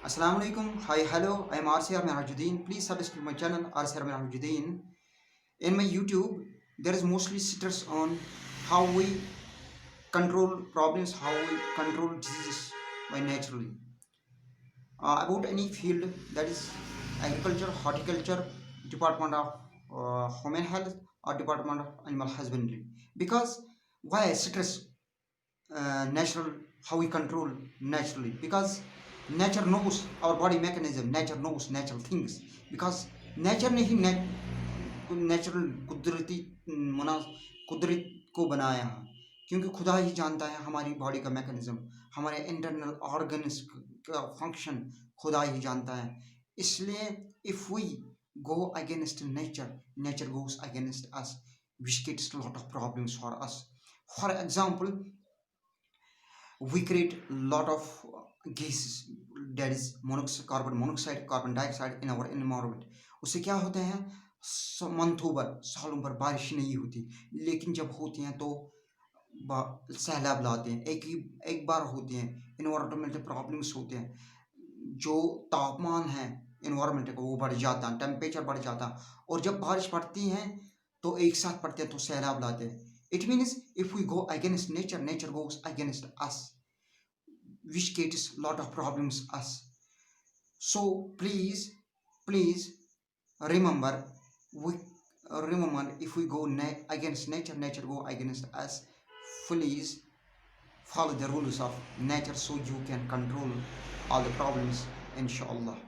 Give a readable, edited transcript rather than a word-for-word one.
Assalamu alaikum. Hi, hello. I am RCR Mirajuddin. Please subscribe my channel RCR Mirajuddin. In my YouTube, there is mostly stress on how we control problems, how we control diseases by naturally. About any field, that is agriculture, horticulture, Department of Human Health, or Department of Animal Husbandry. Because why stress natural, how we control naturally? Because nature knows our body mechanism, nature knows natural things. Because nature ने ही natural कुदरती कुदरत को बनाया है, क्योंकि खुदा ही जानता है हमारी बॉडी का मैकेनिज्म, हमारे इंटरनल ऑर्गन्स का फंक्शन खुदा ही जानता है. इसलिए if we go against nature, nature goes against us, which gets a lot of problems for us. For example, we create a lot of gases, that is monoxide, carbon monoxide, carbon dioxide in our environment. उससे क्या होते हैं, मंथों भर सालों भर बारिश नहीं होती, लेकिन जब होती हैं तो सैलाब लाते हैं. एक बार होते हैं, इन्वायरमेंटल प्रॉब्लम्स होते हैं, जो तापमान है इन्वायरमेंट का वो बढ़ जाता है, टेम्परेचर बढ़ जाता है, और जब बारिश पड़ती है तो एक साथ पड़ते हैं तो सैलाब लाते हैं. It means if we go against nature, nature goes against us, which creates lot of problems us. So please remember, we remember, if we go against nature, nature go against us. Please follow the rules of nature so you can control all the problems, inshallah.